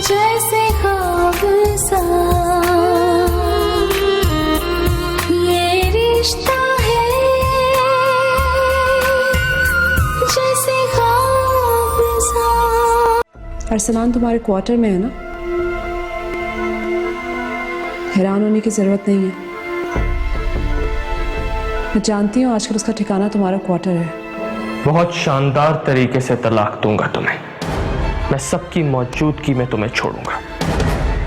जैसे ख्वाब सा ये रिश्ता है, जैसे ख्वाब सा। अरसलान तुम्हारे क्वार्टर में है ना? हैरान होने की जरूरत नहीं है। मैं जानती हूँ आजकल उसका ठिकाना तुम्हारा क्वार्टर है। बहुत शानदार तरीके से तलाक दूंगा तुम्हें। मैं सबकी मौजूदगी में तुम्हें छोड़ूंगा।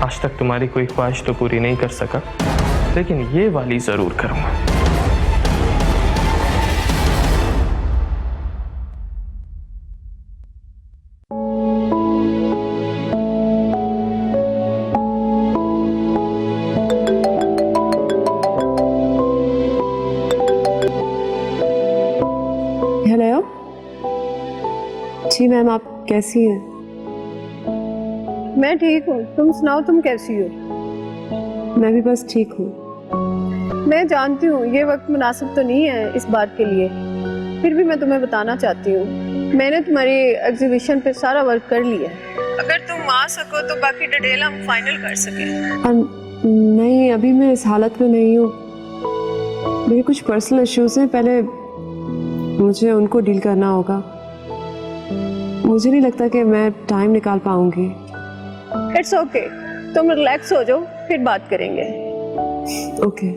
आज तक तुम्हारी कोई ख्वाहिश तो पूरी नहीं कर सका, लेकिन ये वाली जरूर करूंगा। हेलो जी मैम, आप कैसी हैं? मैं ठीक हूँ, तुम सुनाओ, तुम कैसी हो? मैं भी बस ठीक हूँ। मैं जानती हूँ ये वक्त मुनासिब तो नहीं है इस बात के लिए, फिर भी मैं तुम्हें बताना चाहती हूँ। मैंने तुम्हारी एग्जीबिशन पे सारा वर्क कर लिया है। अगर तुम आ सको तो बाकी डिटेल हम फाइनल कर सकें। नहीं, अभी मैं इस हालत में नहीं हूँ। मेरे कुछ पर्सनल इश्यूज हैं, पहले मुझे उनको डील करना होगा। मुझे नहीं लगता कि मैं टाइम निकाल पाऊंगी। इट्स ओके, तुम रिलैक्स हो जाओ, फिर बात करेंगे। Okay,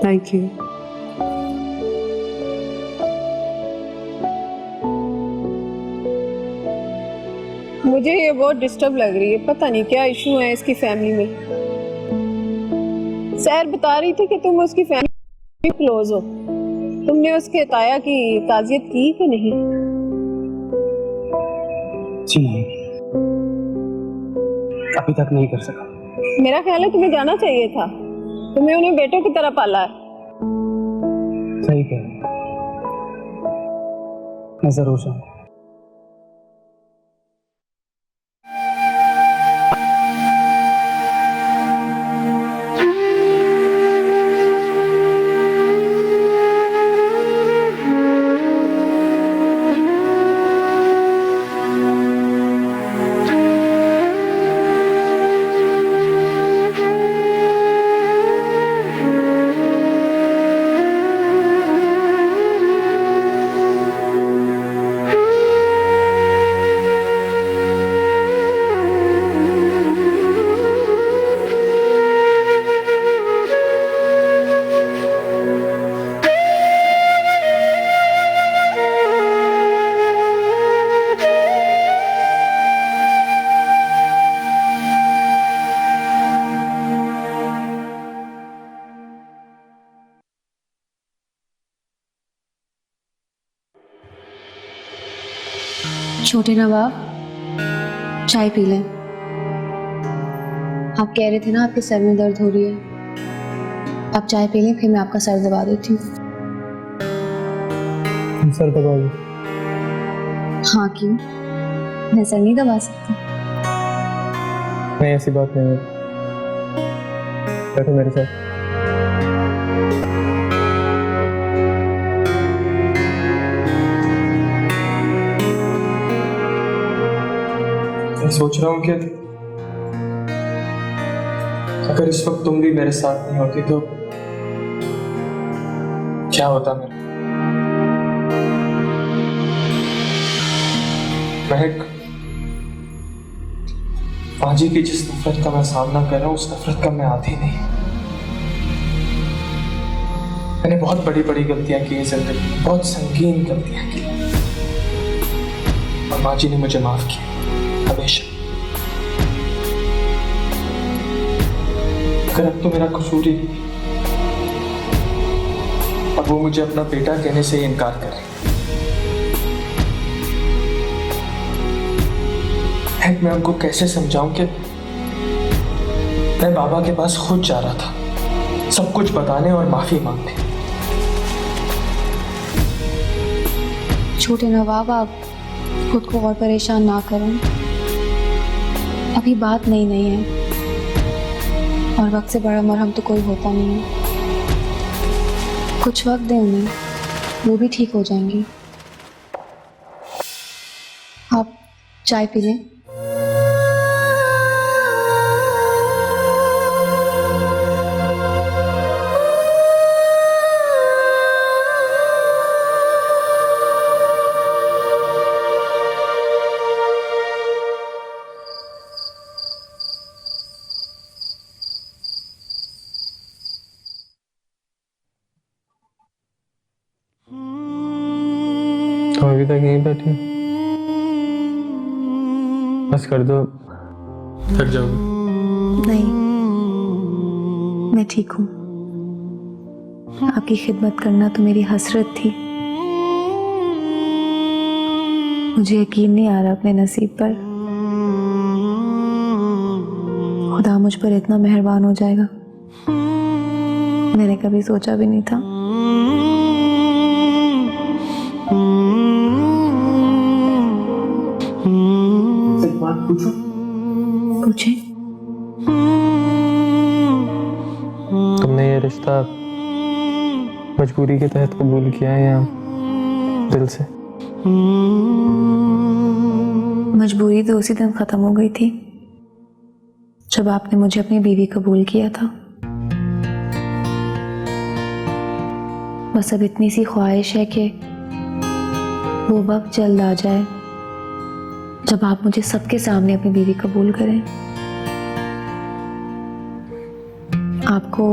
thank you. मुझे ये बहुत डिस्टर्ब लग रही है, पता नहीं क्या इशू है इसकी फैमिली में। सैर बता रही थी कि तुम उसकी फैमिली क्लोज हो। तुमने उसके ताया की ताज़ियत की कि नहीं? जी नहीं, अभी तक नहीं कर सका। मेरा ख्याल है तुम्हें जाना चाहिए था। तुम्हें उन्हें बेटों की तरह पाला है। सही कह रही, मैं जरूर जाऊंगा। छोटे नवाब, चाय पी लें। आप कह रहे थे ना आपके सर में दर्द हो रही है। आप चाय पी लें, फिर मैं आपका सर दबा देती हूँ। सर दबा दो। हाँ, क्यों? मैं सर नहीं दबा सकती? नहीं, ऐसी बात नहीं है। बैठो मेरे साथ। मैं सोच रहा हूँ कि अगर इस वक्त तुम भी मेरे साथ नहीं होती तो क्या होता मेरा। महक, पाजी की जिस नफरत का मैं सामना कर रहा हूँ उस नफरत का मैं आदी नहीं। मैंने बहुत बड़ी बड़ी गलतियां की है जिंदगी में, बहुत संगीन गलतियां की, और माँ जी ने मुझे माफ किया हमेशा। अगर अब तो मेरा कसूर ही नहीं और वो मुझे अपना बेटा कहने से ही इनकार कर रही है, मैं उनको कैसे समझाऊं कि मैं बाबा के पास खुद जा रहा था सब कुछ बताने और माफी मांगने। छोटे नवाब, आप खुद को और परेशान ना करें। अभी बात नई है और वक्त से बड़ा मरहम तो कोई होता नहीं है। कुछ वक्त दें उन्हें, वो भी ठीक हो जाएंगी। आप चाय पी लें। अभी तक यहीं बैठी हो? बस कर दो, थक जाओगे। नहीं, मैं ठीक हूँ। आपकी खिदमत करना तो मेरी हसरत थी। मुझे यकीन नहीं आ रहा अपने नसीब पर। खुदा मुझ पर इतना मेहरबान हो जाएगा, मैंने कभी सोचा भी नहीं था। एक बात पूछो? पूछे। तुमने ये रिश्ता मजबूरी के तहत कबूल किया है या दिल से? मजबूरी तो उसी दिन खत्म हो गई थी जब आपने मुझे अपनी बीवी कबूल किया था। बस अब इतनी सी ख्वाहिश है कि वो वक्त जल्द आ जाए जब आप मुझे सबके सामने अपनी बीवी कबूल करें। आपको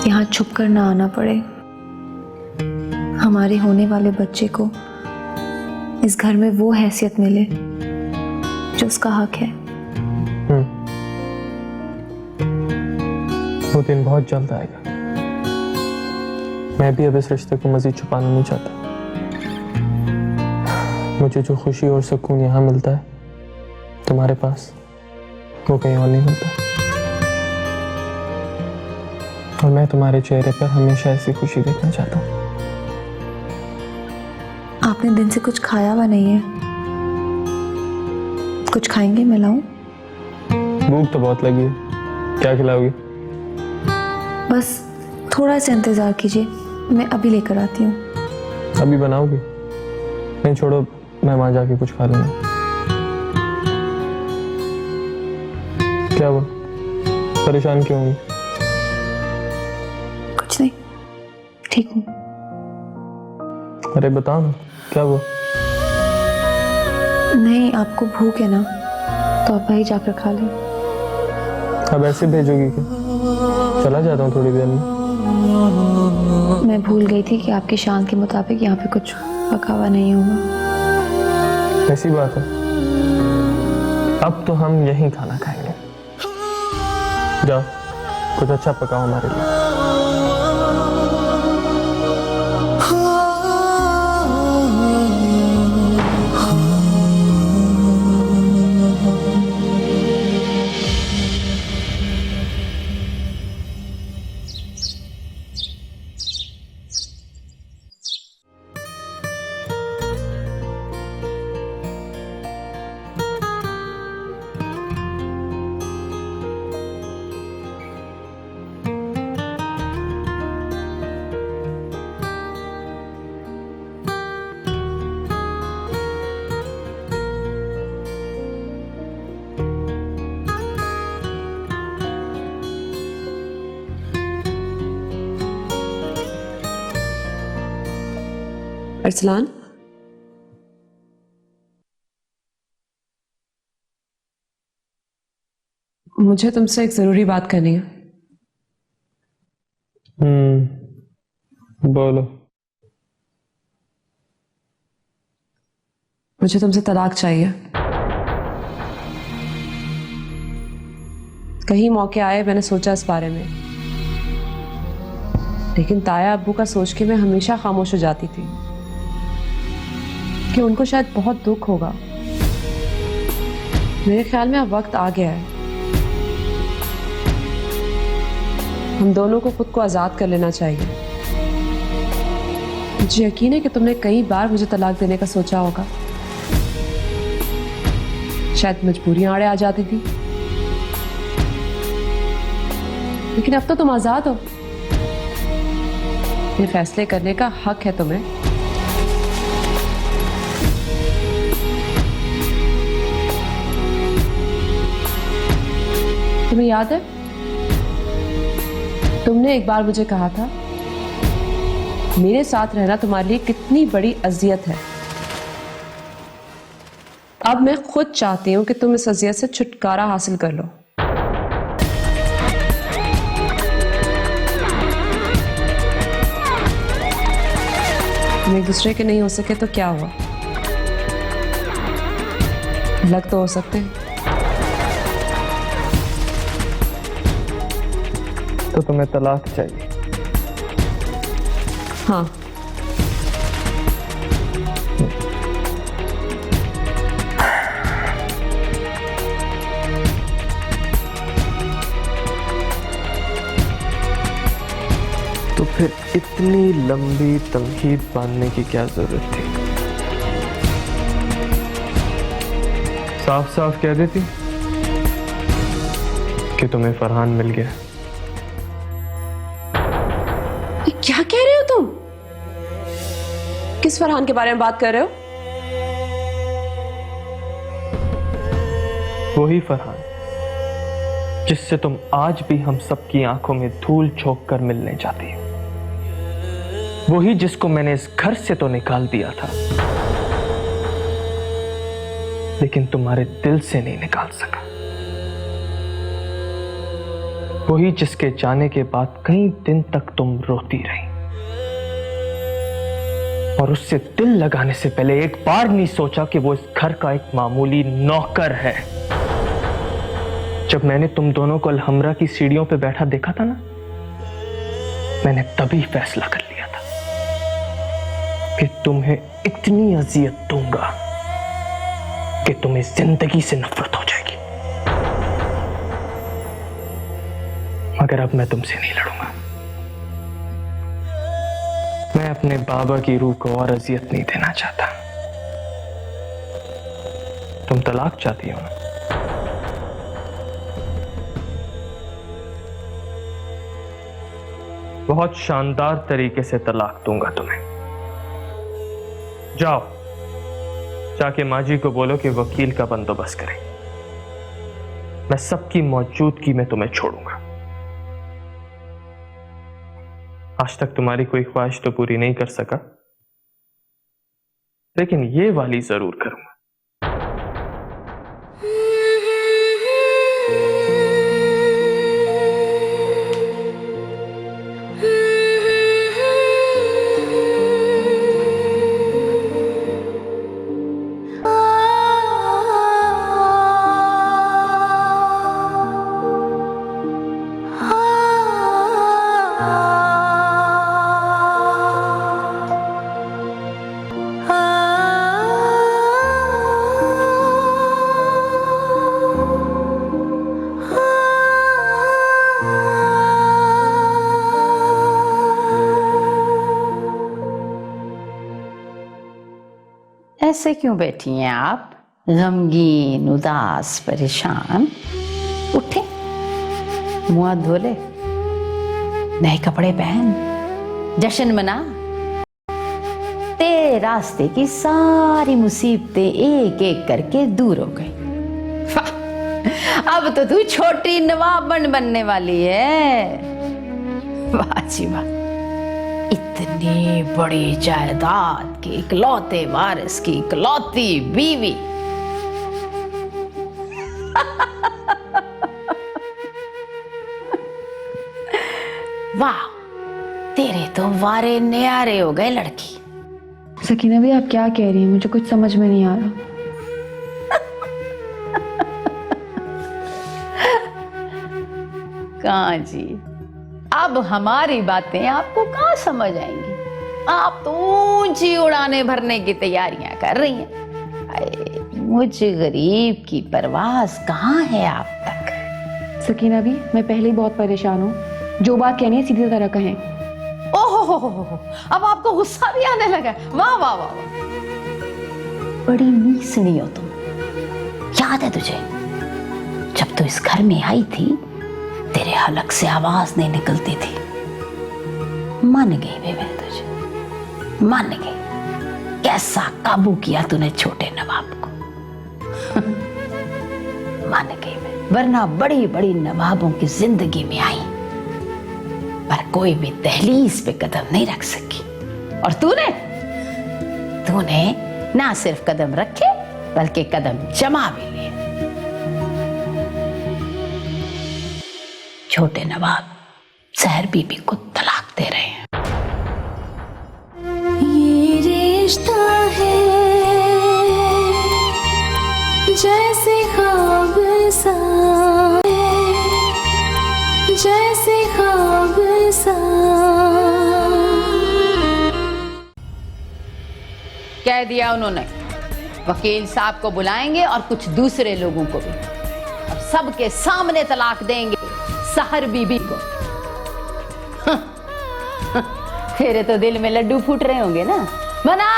यहाँ छुप कर ना आना पड़े। हमारे होने वाले बच्चे को इस घर में वो हैसियत मिले जो उसका हक है। वो दिन बहुत जल्द आएगा। मैं भी अब इस रिश्ते को मजीद छुपाना नहीं चाहता। मुझे जो खुशी और सुकून यहाँ मिलता है तुम्हारे पास, वो कहीं और नहीं मिलता। और मैं तुम्हारे चेहरे पर हमेशा ऐसी खुशी देखना चाहता हूँ। आपने दिन से कुछ खाया हुआ नहीं है, कुछ खाएंगे? मैं लाऊं? भूख तो बहुत लगी है, क्या खिलाओगी? बस थोड़ा सा इंतजार कीजिए, मैं अभी लेकर आती हूँ। अभी बनाओगी? नहीं छोड़ो, मैं वहां जाके कुछ खा लूंगा। क्या वो परेशान क्यों होंगी? कुछ नहीं, ठीक हूँ। अरे बताओ ना, क्या वो? नहीं, आपको भूख है ना, तो आप वहीं जाकर खा लें। अब ऐसे भेजोगी क्या? चला जाता हूँ थोड़ी देर में। मैं भूल गई थी कि आपकी शान के मुताबिक यहाँ पे कुछ पका हुआ नहीं होगा। ऐसी बात है। अब तो हम यहीं खाना खाएंगे। जाओ, कुछ अच्छा पकाओ हमारे लिए। अरसलान, मुझे तुमसे एक जरूरी बात करनी है। बोलो। मुझे तुमसे तलाक चाहिए। कहीं मौके आए मैंने सोचा इस बारे में, लेकिन ताया अब्बू का सोच के मैं हमेशा खामोश हो जाती थी कि उनको शायद बहुत दुख होगा। मेरे ख्याल में अब वक्त आ गया है, हम दोनों को खुद को आजाद कर लेना चाहिए। मुझे यकीन है कि तुमने कई बार मुझे तलाक देने का सोचा होगा, शायद मजबूरियां आड़े आ जाती थी, लेकिन अब तो तुम आजाद हो। ये फैसले करने का हक है तुम्हें। तुम्हें याद है, तुमने एक बार मुझे कहा था मेरे साथ रहना तुम्हारे लिए कितनी बड़ी अजियत है। अब मैं खुद चाहती हूं कि तुम इस अजियत से छुटकारा हासिल कर लो। तुम एक दूसरे के नहीं हो सके तो क्या हुआ, लग तो हो सकते हैं। तो तुम्हें तलाक चाहिए? हाँ, तो फिर इतनी लंबी तमहीद बांधने की क्या जरूरत थी? साफ साफ कह देती कि तुम्हें फरहान मिल गया। क्या कह रहे हो तुम? किस फरहान के बारे में बात कर रहे हो? वही फरहान जिससे तुम आज भी हम सबकी आंखों में धूल झोंक कर मिलने जाती हो। वही जिसको मैंने इस घर से तो निकाल दिया था, लेकिन तुम्हारे दिल से नहीं निकाल सका। वही जिसके जाने के बाद कई दिन तक तुम रोती रही और उससे दिल लगाने से पहले एक बार नहीं सोचा कि वो इस घर का एक मामूली नौकर है। जब मैंने तुम दोनों को अलहमरा की सीढ़ियों पे बैठा देखा था ना, मैंने तभी फैसला कर लिया था कि तुम्हें इतनी अजियत दूंगा कि तुम्हें जिंदगी से नफरत हो जाएगी। मगर अब मैं तुमसे नहीं लड़ूंगा। मैं अपने बाबा की रूह को और अजियत नहीं देना चाहता। तुम तलाक चाहती हो ना? बहुत शानदार तरीके से तलाक दूंगा तुम्हें। जाओ, जाके माजी को बोलो कि वकील का बंदोबस्त करें। मैं सबकी मौजूदगी में तुम्हें छोड़ूंगा। आज तक तुम्हारी कोई ख्वाहिश तो पूरी नहीं कर सका, लेकिन ये वाली जरूर करूंगा। ऐसे क्यों बैठी हैं आप, गमगीन, उदास, परेशान? उठे, मुंह हाथ धो ले, नए कपड़े पहन, जश्न मना। तेरे रास्ते की सारी मुसीबतें एक एक करके दूर हो गई। अब तो तू छोटी नवाबन बनने वाली है। वाह जी वाह, इतनी बड़ी जायदाद के इकलौते वारिस की इकलौती बीवी। वाह, तेरे तो वारे न्यारे हो गए लड़की। सकीना भी आप क्या कह रही हैं? मुझे कुछ समझ में नहीं आ रहा। कहाँ जी, अब हमारी बातें आपको कहाँ समझ आएंगी? आप तो ऊंची उड़ाने भरने की तैयारियां कर रही हैं। अरे, मुझ गरीब की परवास कहाँ है आप तक? सकीना भी, मैं पहले ही बहुत परेशान हूँ। जो बात कहनी है सीधी तरह कहें। ओहो, अब आपको गुस्सा भी आने लगा। वाह वाह वाह वाह, बड़ी नीसनी हो तुम। याद है तुझे, जब तू इस घर में आई थी, तेरे हलक से आवाज नहीं निकलती थी। मान गई बे मैं तुझे, मान गई। कैसा काबू किया तूने छोटे नवाब को। मान गई मैं, वरना बड़ी बड़ी नवाबों की जिंदगी में आई, पर कोई भी दहलीज पे कदम नहीं रख सकी। और तूने ना सिर्फ कदम रखे, बल्कि कदम जमा भी लिए। छोटे नवाब सहर बीबी को तलाक दे रहे हैं। ये रिश्ता है जैसे कह दिया उन्होंने। वकील साहब को बुलाएंगे और कुछ दूसरे लोगों को भी। अब सबके सामने तलाक देंगे सहर बीबी को। तेरे तो दिल में लड्डू फूट रहे होंगे ना। मना,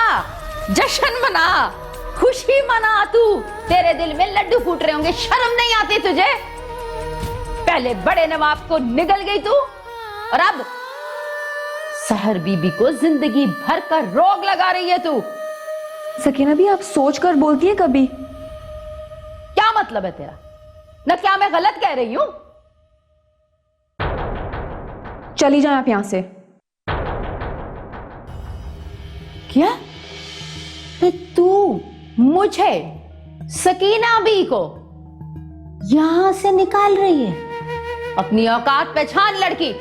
जश्न मना, खुशी मना तू। तेरे दिल में लड्डू फूट रहे होंगे। शर्म नहीं आती तुझे? पहले बड़े नवाब को निगल गई तू और अब सहर बीबी को जिंदगी भर का रोग लगा रही है तू। सकीना भी आप सोच कर बोलती है कभी? क्या मतलब है तेरा? न क्या मैं गलत कह रही हूं? चली जाए आप यहां से। क्या? तू मुझे, सकीना बी को यहां से निकाल रही है? अपनी औकात पहचान लड़की।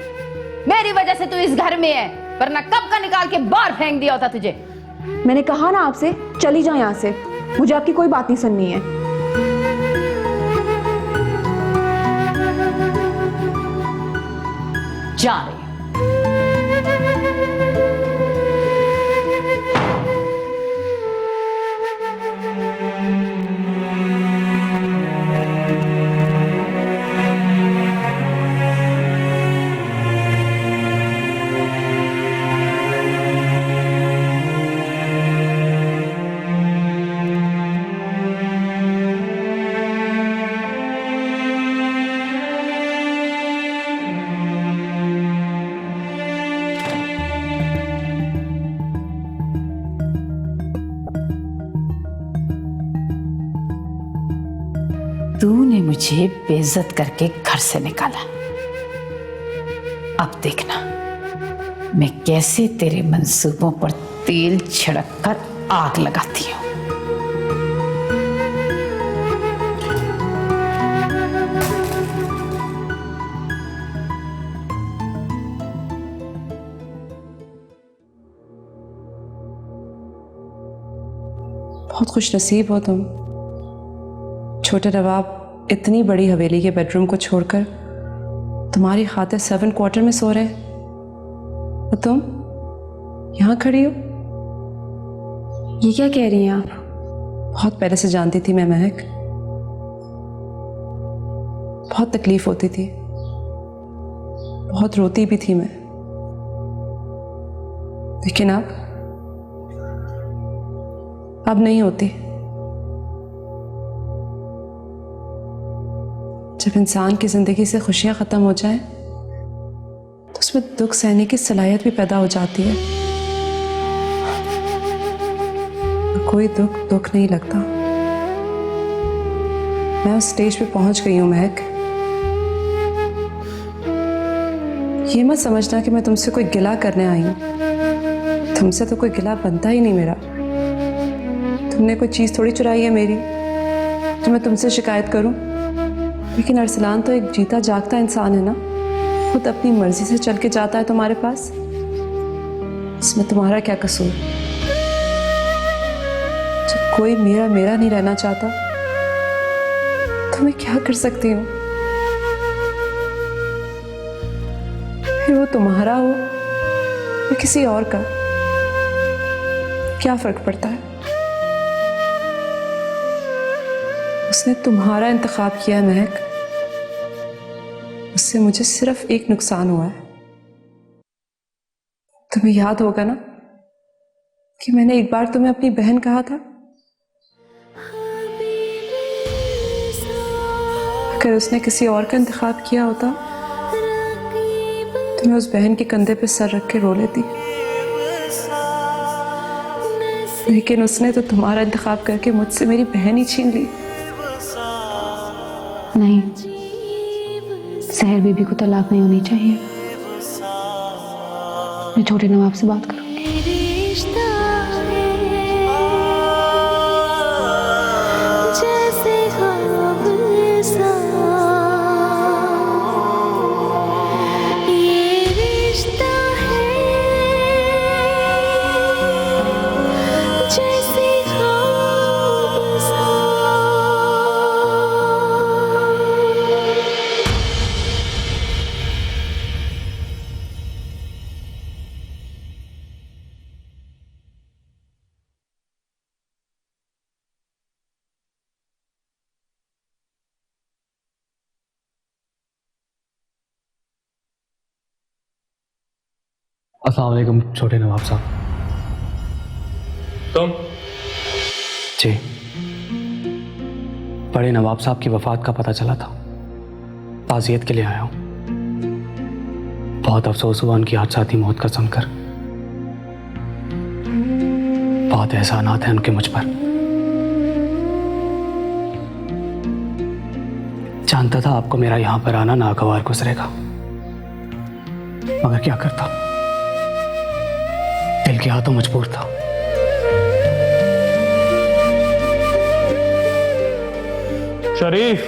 मेरी वजह से तू इस घर में है, वरना कब का निकाल के बाहर फेंक दिया होता तुझे। मैंने कहा ना आपसे, चली जाए यहां से। मुझे आपकी कोई बात नहीं सुननी है। जा रही तूने मुझे बेइज्जत करके घर से निकाला। अब देखना मैं कैसे तेरे मंसूबों पर तेल छिड़क कर आग लगाती हूं। बहुत खुश नसीब हो तुम। छोटे नवाब इतनी बड़ी हवेली के बेडरूम को छोड़कर तुम्हारी खातिर 7 क्वार्टर में सो रहे हैं और तुम यहां खड़ी हो। ये क्या कह रही हैं आप? बहुत पहले से जानती थी मैं महक। बहुत तकलीफ होती थी, बहुत रोती भी थी मैं, लेकिन अब नहीं होती। जब इंसान की जिंदगी से खुशियां खत्म हो जाए तो उसमें दुख सहने की सलाहियत भी पैदा हो जाती है। कोई दुख नहीं लगता। मैं उस स्टेज पे पहुंच गई हूं महक। ये मत समझना कि मैं तुमसे कोई गिला करने आई हूं। तुमसे तो कोई गिला बनता ही नहीं मेरा। तुमने कोई चीज थोड़ी चुराई है मेरी तो मैं तुमसे शिकायत करूं। लेकिन अरसलान तो एक जीता जागता इंसान है ना, खुद अपनी मर्जी से चल के जाता है तुम्हारे पास। इसमें तुम्हारा क्या कसूर? जब कोई मेरा नहीं रहना चाहता तो मैं क्या कर सकती हूँ? फिर वो तुम्हारा हो या किसी और का, क्या फर्क पड़ता है? उसने तुम्हारा इंतखाब किया है महक। उससे मुझे सिर्फ एक नुकसान हुआ है। तुम्हें याद होगा ना कि मैंने एक बार तुम्हें अपनी बहन कहा था। अगर उसने किसी और का इंतखाब किया होता तो मैं उस बहन के कंधे पे सर रख के रो लेती, लेकिन उसने तो तुम्हारा इंतखाब करके मुझसे मेरी बहन ही छीन ली। नहीं, सहर बीबी को तलाक नहीं होनी चाहिए। मैं छोटे नवाब से बात करूंगी। रिश्ता है जैसे ख्वाब सा, ये रिश्ता है जैसे ख्वाब सा। अस्सलाम वालेकुम छोटे नवाब साहब। तुम जी, बड़े नवाब साहब की वफात का पता चला था, ताज़ियत के लिए आया हूँ। बहुत अफसोस हुआ उनकी हादसाती मौत का सुनकर। बहुत एहसानात हैं उनके मुझ पर। जानता था आपको मेरा यहां पर आना नागवार गुजरेगा, मगर क्या करता, दिल के हाथों मजबूर था। शरीफ,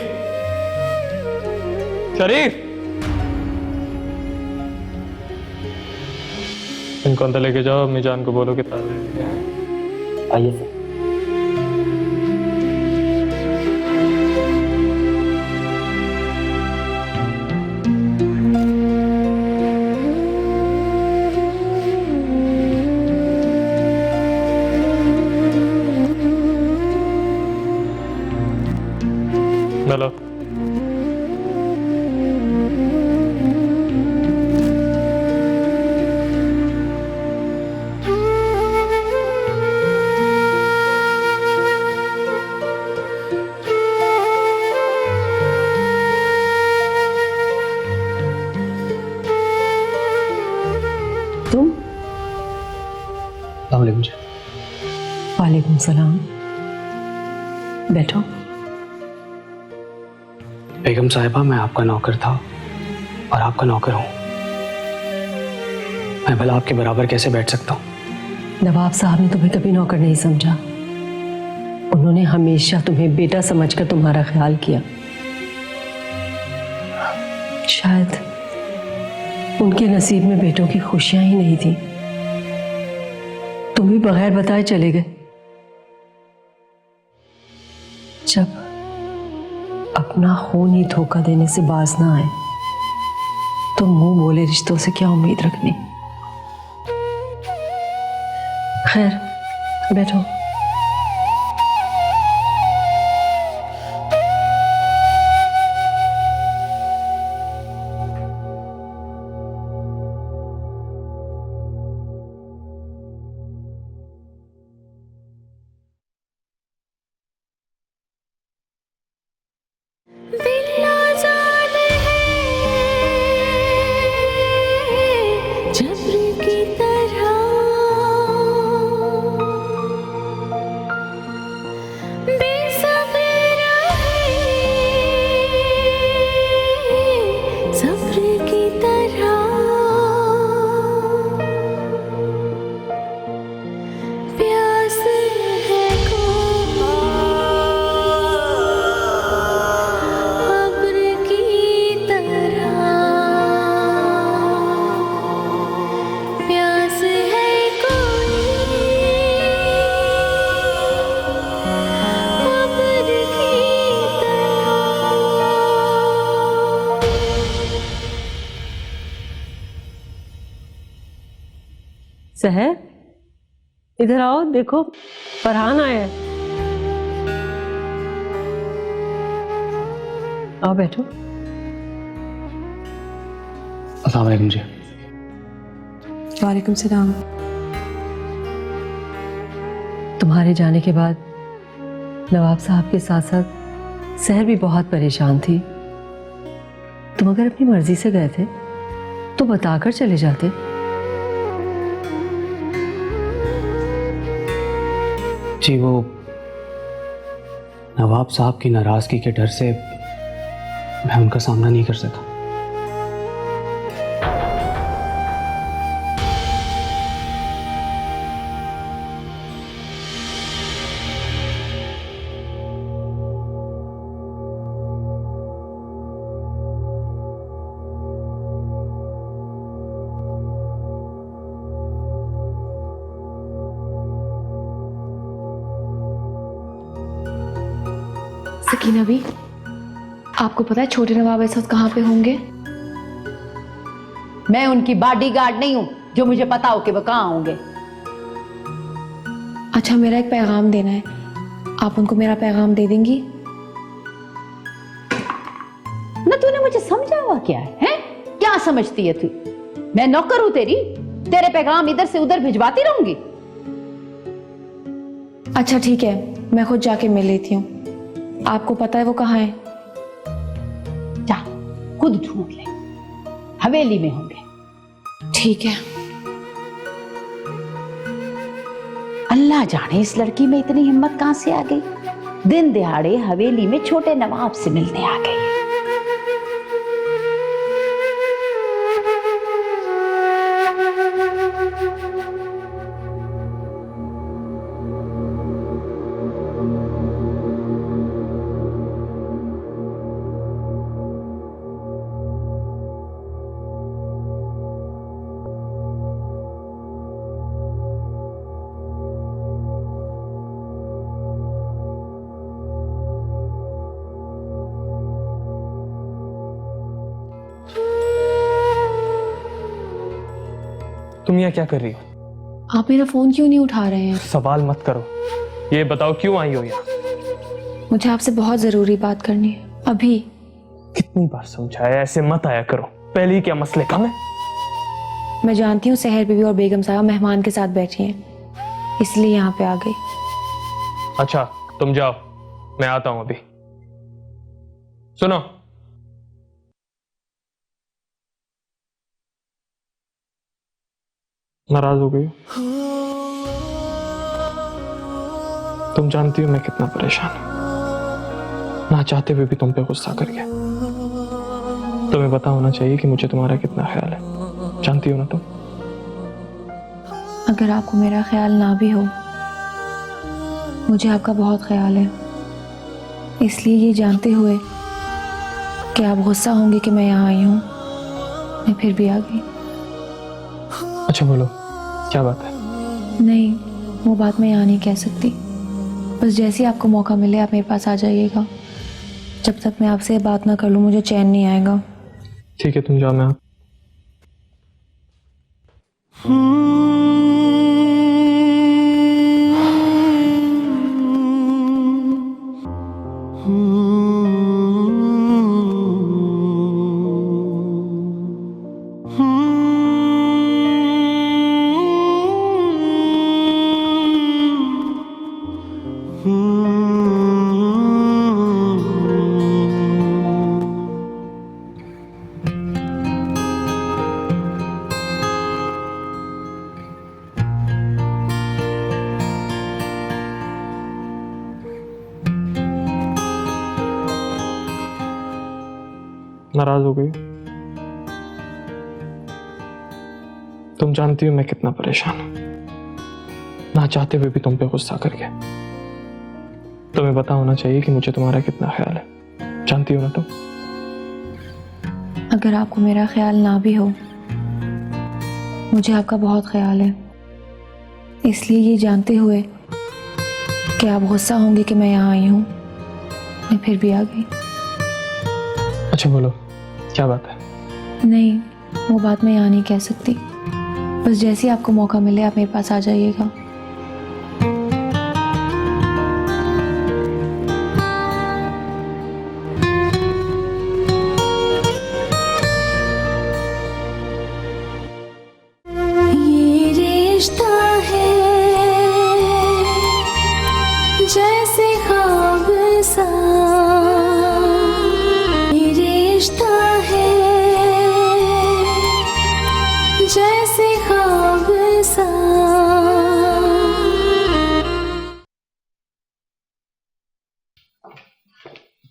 शरीफ, इनको अंदर लेके जाओ। अम्मी जान को बोलो कि ताज़े आइए सर। चलो। तुम? अस्सलाम वालेकुम जी। वालेकुम सलाम। बैठो। बेगम साहिबा, मैं आपका नौकर था और आपका नौकर हूं। मैं भला आपके बराबर कैसे बैठ सकता हूं? नवाब साहब ने तुम्हें कभी नौकर नहीं समझा। उन्होंने हमेशा तुम्हें बेटा समझकर तुम्हारा ख्याल किया। शायद उनके नसीब में बेटों की खुशियां ही नहीं थी। तुम भी बगैर बताए चले गए। जब अपना खून ही धोखा देने से बाज ना आए तो मुंह बोले रिश्तों से क्या उम्मीद रखनी। खैर, बैठो। बिल्ला जान है जब्र की तरह, बेसब्र है सब्र की तरह, प्यास है अब्र की तरह, प्यास है कोई अब्र की तरह। सहर, इधर आओ, देखो फरहान आया है। आओ बैठो। अस्सलाम वालेकुम जी। वालेकुम सलाम। तुम्हारे जाने के बाद नवाब साहब के साथ साथ सहर भी बहुत परेशान थी। तुम अगर अपनी मर्जी से गए थे तो बताकर चले जाते। जी, वो नवाब साहब की नाराजगी के डर से मैं उनका सामना नहीं कर सका। सकीना भी, आपको पता है छोटे नवाब इस वक्त कहाँ पे होंगे? मैं उनकी बॉडीगार्ड नहीं हूं जो मुझे पता हो कि वो कहाँ होंगे। अच्छा, मेरा एक पैगाम देना है, आप उनको मेरा पैगाम दे देंगी? ना तूने मुझे समझा हुआ क्या है? क्या समझती है तू? मैं नौकर हूं तेरी? तेरे पैगाम इधर से उधर भिजवाती रहूंगी। अच्छा ठीक है, मैं खुद जाके मिल लेती हूँ। आपको पता है वो कहाँ है? जा खुद ढूंढ ले, हवेली में होंगे। ठीक है। अल्लाह जाने इस लड़की में इतनी हिम्मत कहां से आ गई, दिन दिहाड़े हवेली में छोटे नवाब से मिलने आ गई। तुम यहाँ क्या कर रही हो? आप मेरा फोन क्यों नहीं उठा रहे हैं? सवाल मत करो, ये बताओ क्यों आई हो यहाँ? मुझे आपसे बहुत जरूरी बात करनी है अभी। कितनी बार समझाया ऐसे मत आया करो, पहले ही क्या मसले कम है? मैं जानती हूँ सहर बीवी और बेगम साहब मेहमान के साथ बैठी हैं, इसलिए यहाँ पे आ गई। अच्छा तुम जाओ, मैं आता हूं अभी। सुनो, नाराज हो गई? तुम जानती हो मैं कितना परेशान हूं, ना चाहते हुए भी तुम पे गुस्सा कर गया। तुम्हें पता होना चाहिए कि मुझे तुम्हारा कितना ख्याल है, जानती हो ना तुम? अगर आपको मेरा ख्याल ना भी हो, मुझे आपका बहुत ख्याल है, इसलिए ये जानते हुए कि आप गुस्सा होंगे कि मैं यहाँ आई हूँ, मैं फिर भी आ गई। अच्छा बोलो, क्या बात है? नहीं, वो बात मैं यहाँ नहीं कह सकती। बस जैसे ही आपको मौका मिले आप मेरे पास आ जाइएगा। जब तक मैं आपसे बात ना कर लूँ मुझे चैन नहीं आएगा। ठीक है तुम जाओ, मैं नाराज हो गई? तुम जानती हो मैं कितना परेशान हूं, ना चाहते हुए भी तुम पे गुस्सा कर गया। तुम्हें पता होना चाहिए कि मुझे तुम्हारा कितना ख्याल है, जानती हो ना तुम? अगर आपको मेरा ख्याल ना भी हो, मुझे आपका बहुत ख्याल है, इसलिए ये जानते हुए कि आप गुस्सा होंगे कि मैं यहाँ आई हूँ, मैं फिर भी आ गई। अच्छा बोलो, क्या बात है? नहीं, वो बात मैं यहाँ नहीं कह सकती। बस जैसे ही आपको मौका मिले आप मेरे पास आ जाइएगा। ये रिश्ता है जैसे ख्वाब सा, ये रिश्ता है जैसे ख्वाब सा।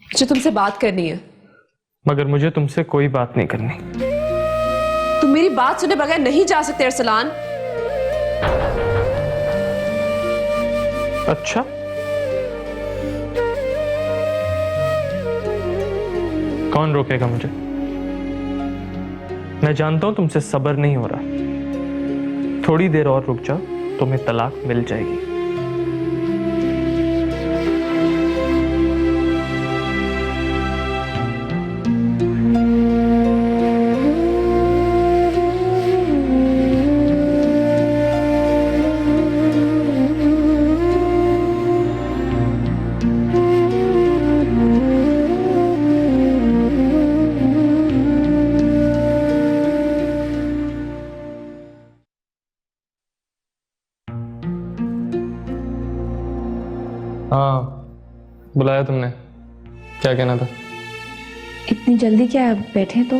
मुझे तुमसे बात करनी है। मगर मुझे तुमसे कोई बात नहीं करनी। तुम मेरी बात सुने बगैर नहीं जा सकते अरसलान। अच्छा, कौन रोकेगा मुझे? मैं जानता हूं तुमसे सब्र नहीं हो रहा, थोड़ी देर और रुक जाओ, तुम्हें तलाक मिल जाएगी। हाँ, बुलाया तुमने, क्या कहना था? इतनी जल्दी क्या आप बैठे तो?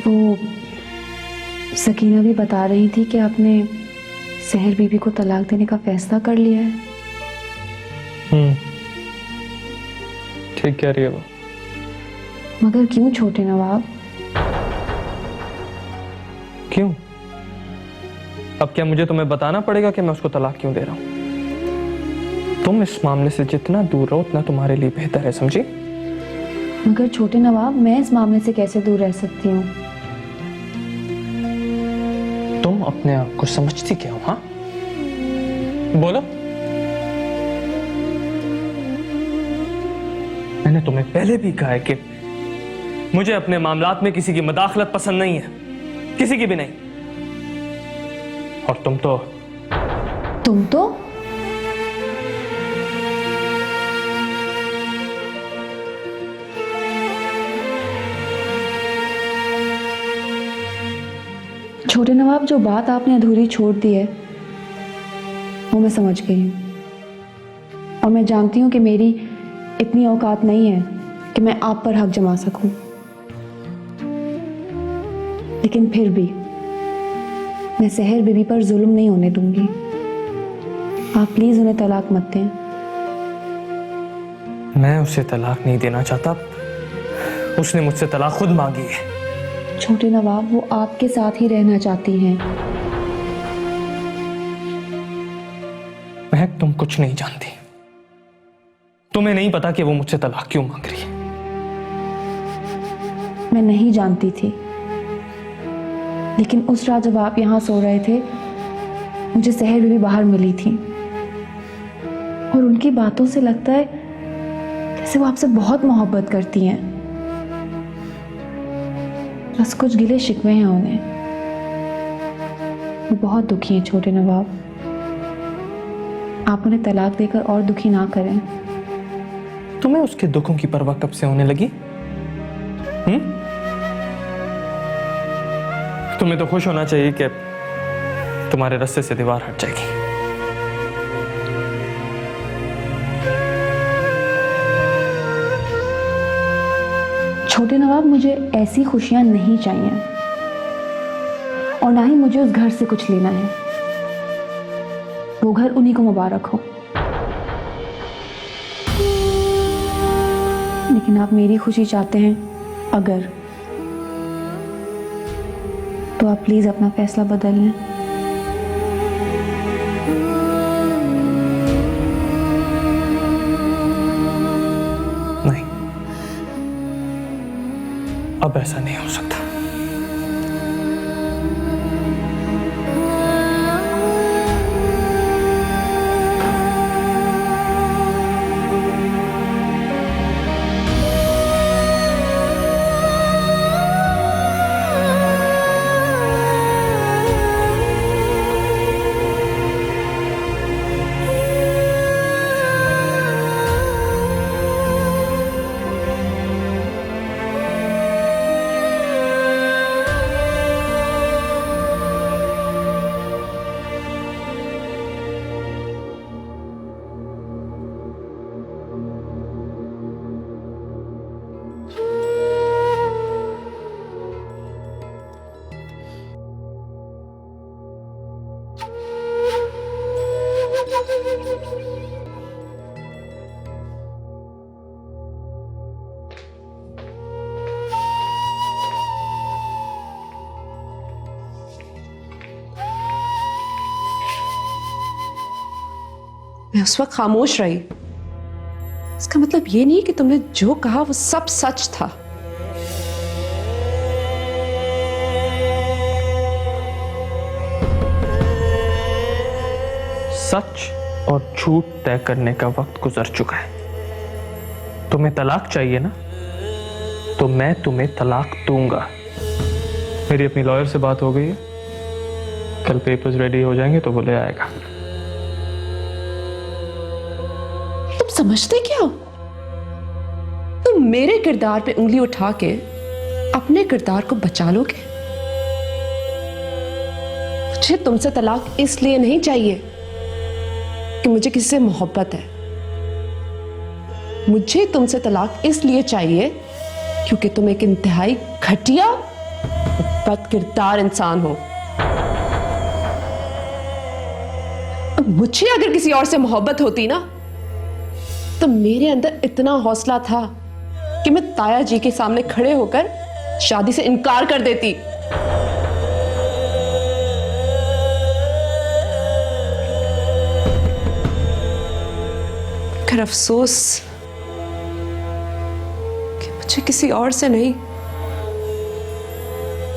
वो सकीना भी बता रही थी कि आपने सहर बीबी को तलाक देने का फैसला कर लिया है। ठीक कह रही है वो। मगर क्यों छोटे नवाब? क्यों? अब क्या मुझे तुम्हें बताना पड़ेगा कि मैं उसको तलाक क्यों दे रहा हूं? तुम इस मामले से जितना दूर रहो उतना तुम्हारे लिए बेहतर है, समझी? मगर छोटे नवाब, मैं इस मामले से कैसे दूर रह सकती हूँ? तुम अपने आप को समझती क्या हो? हाँ, बोलो। मैंने तुम्हें पहले भी कहा है कि मुझे अपने मामलात में किसी की मदाखलत पसंद नहीं है, किसी की भी नहीं। और तुम तो छोटे नवाब, जो बात आपने अधूरी छोड़ दी है वो मैं समझ गई हूँ, और मैं जानती हूँ कि मेरी इतनी औकात नहीं है कि मैं आप पर हक जमा सकूं। लेकिन फिर भी मैं सहर बीबी पर जुल्म नहीं होने दूंगी। आप प्लीज उन्हें तलाक मत दें। मैं उसे तलाक नहीं देना चाहता, उसने मुझसे तलाक खुद मांगी है। छोटे नवाब, वो आपके साथ ही रहना चाहती हैं। महक, तुम कुछ नहीं जानती। तुम्हें नहीं पता कि वो मुझसे तलाक क्यों मांग रही है। मैं नहीं जानती थी, लेकिन उस रात जब आप यहाँ सो रहे थे मुझे सहर बीबी बाहर मिली थी, और उनकी बातों से लगता है जैसे वो आपसे बहुत मोहब्बत करती हैं। बस कुछ गिले शिकवे हैं उन्हें। वो बहुत दुखी हैं छोटे नवाब। आप उन्हें तलाक देकर और दुखी ना करें। तुम्हें उसके दुखों की परवाह कब से होने लगी? तुम्हें तो खुश होना चाहिए कि तुम्हारे रास्ते से दीवार हट जाएगी। छोटे नवाब, मुझे ऐसी खुशियां नहीं चाहिए, और ना ही मुझे उस घर से कुछ लेना है। वो घर उन्हीं को मुबारक हो। लेकिन आप मेरी खुशी चाहते हैं अगर, तो आप प्लीज अपना फैसला बदल लें। नहीं, अब ऐसा नहीं हो सकता। मैं उस वक्त खामोश रही। इसका मतलब ये नहीं कि तुमने जो कहा वो सब सच था। सच और झूठ तय करने का वक्त गुजर चुका है। तुम्हें तलाक चाहिए ना, तो मैं तुम्हें तलाक दूंगा। मेरी अपनी लॉयर से बात हो गई है, कल पेपर्स रेडी हो जाएंगे तो वो ले आएगा। तुम समझते क्या हो? तुम मेरे किरदार पे उंगली उठा के अपने किरदार को बचा लोगे? मुझे तुमसे तलाक इसलिए नहीं चाहिए कि मुझे किसी से मोहब्बत है। मुझे तुमसे तलाक इसलिए चाहिए क्योंकि तुम एक इंतहाई घटिया बदकिरदार इंसान हो। मुझे अगर किसी और से मोहब्बत होती ना तो मेरे अंदर इतना हौसला था कि मैं ताया जी के सामने खड़े होकर शादी से इनकार कर देती। कर अफसोस कि मुझे किसी और से नहीं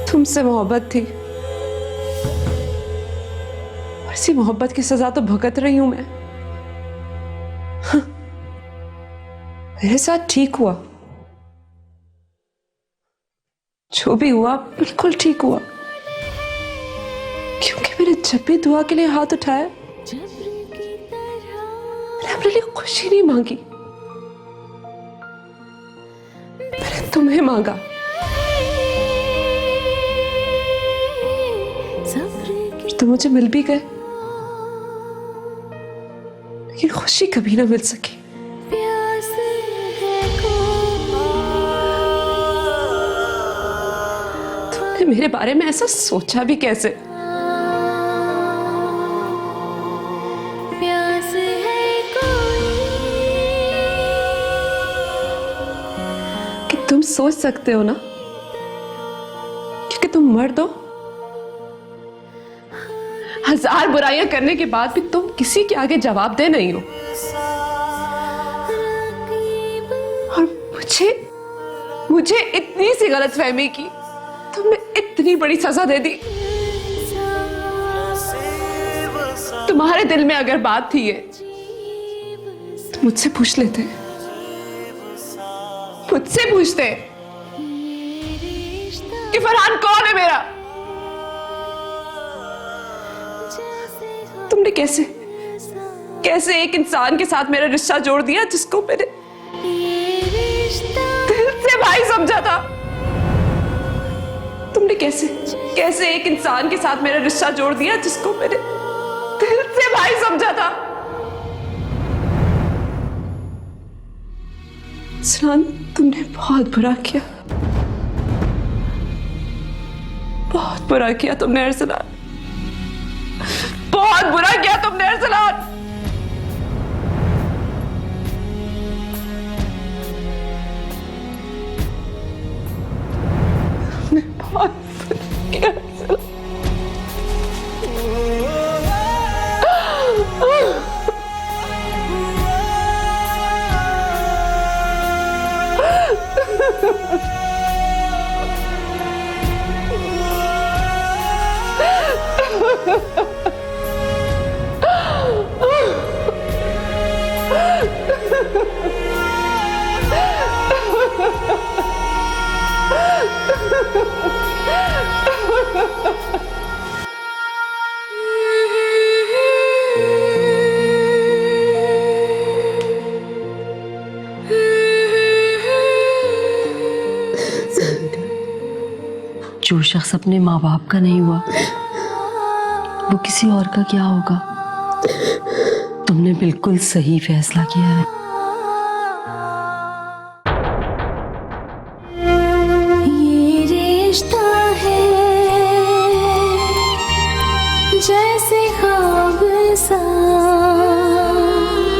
तुमसे मोहब्बत थी, और इसी मोहब्बत की सजा तो भुगत रही हूं मैं। मेरे साथ ठीक हुआ, जो भी हुआ बिल्कुल ठीक हुआ, क्योंकि मैंने जब भी दुआ के लिए हाथ उठाया मैंने अपने लिए खुशी नहीं मांगी, मैंने तुम्हें मांगा। तुम मुझे मिल भी गए, लेकिन खुशी कभी ना मिल सकी। तुमने मेरे बारे में ऐसा सोचा भी कैसे? कि तुम सोच सकते हो ना, क्योंकि तुम मर्द हो। हजार बुराइयां करने के बाद भी तुम किसी के आगे जवाबदेह नहीं हो, और मुझे इतनी सी गलतफहमी की तुमने इतनी बड़ी सजा दे दी। तुम्हारे दिल में अगर बात थी ये तो मुझसे पूछ लेते, मुझसे पूछते कि फरहान कौन है मेरा। तुमने कैसे एक इंसान के साथ मेरा रिश्ता जोड़ दिया जिसको मैंने दिल से भाई समझा था। तुमने कैसे एक इंसान के साथ मेरा रिश्ता जोड़ दिया जिसको मैंने दिल से भाई समझा था। सलान, तुमने बहुत बुरा किया, बहुत बुरा किया तुमने अरसलान, बहुत बुरा किया तुमने अरसलान। तुमने बहुत बुरा किया अरसलान। जो शख्स अपने माँ बाप का नहीं हुआ वो किसी और का क्या होगा। तुमने बिल्कुल सही फैसला किया है।